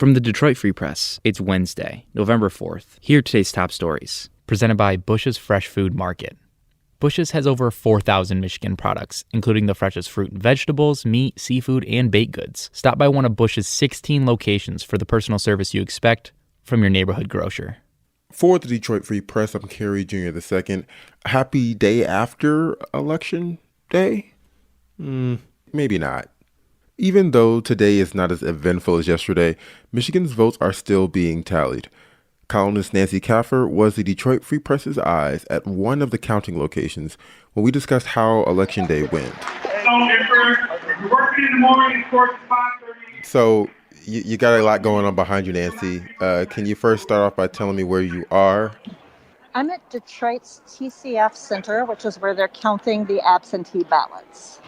From the Detroit Free Press, it's Wednesday, November 4th. Here are today's top stories, presented by Bush's Fresh Food Market. Bush's has over 4,000 Michigan products, including the freshest fruit and vegetables, meat, seafood, and baked goods. Stop by one of Bush's 16 locations for the personal service you expect from your neighborhood grocer. For the Detroit Free Press, I'm Kerry Jr. II. Happy day after Election Day? Maybe not. Even though today is not as eventful as yesterday, Michigan's votes are still being tallied. Columnist Nancy Kaffer was the Detroit Free Press's eyes at one of the counting locations when we discussed how Election Day went. So you got a lot going on behind you, Nancy. Can you first start off by telling me where you are? I'm at Detroit's TCF Center, which is where they're counting the absentee ballots.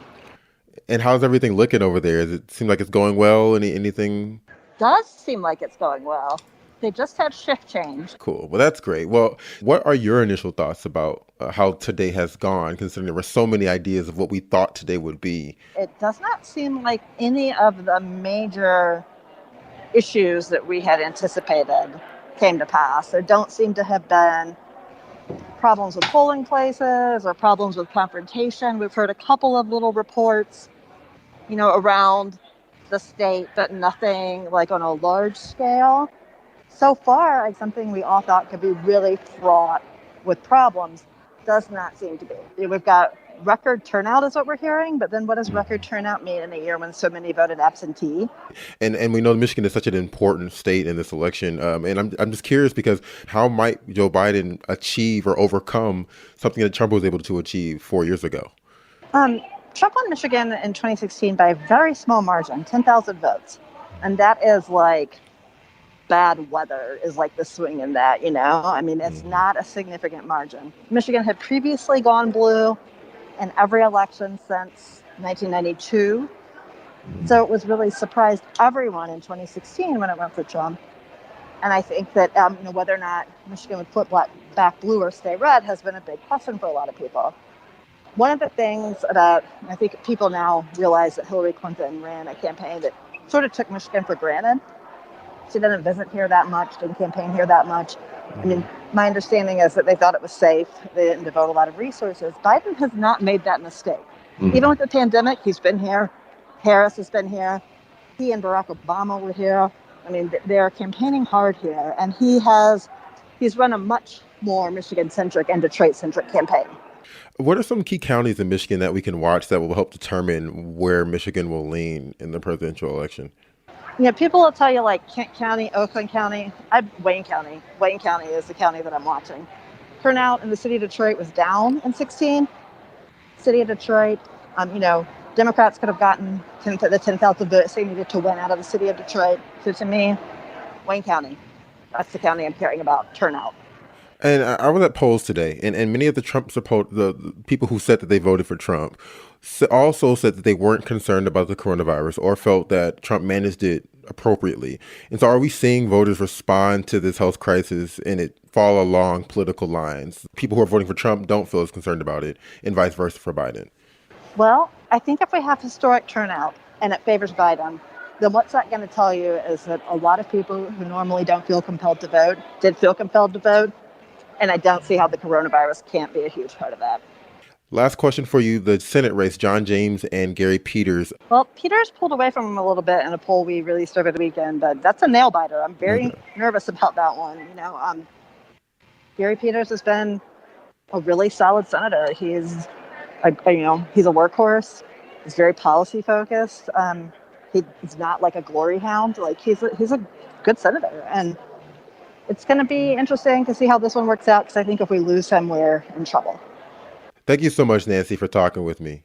And how's everything looking over there? Does it seem like it's going well? Anything? Does seem like it's going well. They just had shift change. Cool. Well, that's great. Well, what are your initial thoughts about how today has gone, considering there were so many ideas of what we thought today would be? It does not seem like any of the major issues that we had anticipated came to pass. There don't seem to have been problems with polling places or problems with confrontation. We've heard a couple of little reports, around the state, but nothing like on a large scale. So far, like something we all thought could be really fraught with problems does not seem to be. We've got record turnout is what we're hearing, but then what does record turnout mean in a year when so many voted absentee? And we know Michigan is such an important state in this election. And I'm just curious because how might Joe Biden achieve or overcome something that Trump was able to achieve 4 years ago? Trump won Michigan in 2016 by a very small margin, 10,000 votes. And that is like bad weather is like the swing in that, it's not a significant margin. Michigan had previously gone blue in every election since 1992. So it was really surprised everyone in 2016 when it went for Trump. And I think that whether or not Michigan would flip back blue or stay red has been a big question for a lot of people. One of the things that I think people now realize that Hillary Clinton ran a campaign that sort of took Michigan for granted. She didn't visit here that much, didn't campaign here that much. My understanding is that they thought it was safe. They didn't devote a lot of resources. Biden has not made that mistake. Even with the pandemic, he's been here. Harris has been here. He and Barack Obama were here. They're campaigning hard here. And he's run a much more Michigan-centric and Detroit-centric campaign. What are some key counties in Michigan that we can watch that will help determine where Michigan will lean in the presidential election? People will tell you like Kent County, Oakland County, Wayne County. Wayne County is the county that I'm watching. Turnout in the city of Detroit was down in 2016. City of Detroit, Democrats could have gotten the 10,000 votes they needed to win out of the city of Detroit. So to me, Wayne County, that's the county I'm caring about, turnout. And I was at polls today, and many of the the people who said that they voted for Trump also said that they weren't concerned about the coronavirus or felt that Trump managed it appropriately. And so are we seeing voters respond to this health crisis and it fall along political lines? People who are voting for Trump don't feel as concerned about it, and vice versa for Biden. Well, I think if we have historic turnout and it favors Biden, then what's that going to tell you is that a lot of people who normally don't feel compelled to vote did feel compelled to vote. And I don't see how the coronavirus can't be a huge part of that. Last question for you, the Senate race, John James and Gary Peters. Well, Peters pulled away from him a little bit in a poll we released over the weekend, but that's a nail biter. I'm very nervous about that one. Gary Peters has been a really solid senator. He's a workhorse. He's very policy focused. He's not like a glory hound. Like he's a good senator, and it's going to be interesting to see how this one works out, because I think if we lose him, we're in trouble. Thank you so much, Nancy, for talking with me.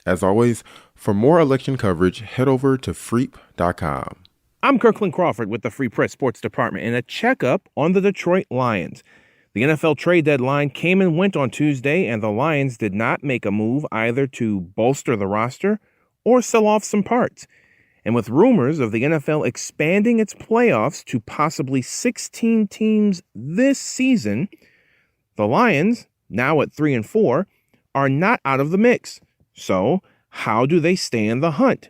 As always, for more election coverage, head over to freep.com. I'm Kirkland Crawford with the Free Press Sports Department and a checkup on the Detroit Lions. The NFL trade deadline came and went on Tuesday, and the Lions did not make a move either to bolster the roster or sell off some parts. And with rumors of the NFL expanding its playoffs to possibly 16 teams this season, the Lions, now at 3-4, are not out of the mix. So how do they stay in the hunt?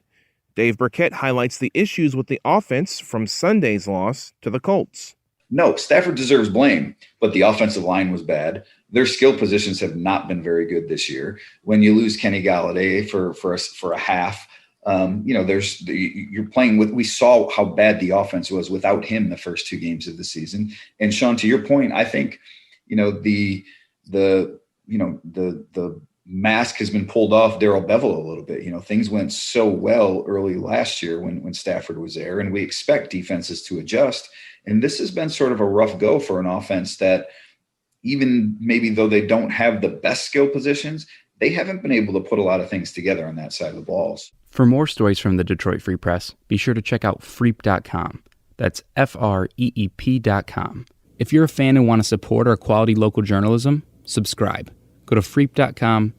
Dave Burkett highlights the issues with the offense from Sunday's loss to the Colts. No, Stafford deserves blame, but the offensive line was bad. Their skill positions have not been very good this year. When you lose Kenny Galladay for a half, you're playing with. We saw how bad the offense was without him the first 2 games of the season. And Sean, to your point, I think the mask has been pulled off Darrell Bevell a little bit. Things went so well early last year when Stafford was there, and we expect defenses to adjust. And this has been sort of a rough go for an offense that, even maybe though they don't have the best skill positions, they haven't been able to put a lot of things together on that side of the balls. For more stories from the Detroit Free Press, be sure to check out freep.com. That's FREEP.com. If you're a fan and want to support our quality local journalism, subscribe. Go to freep.com/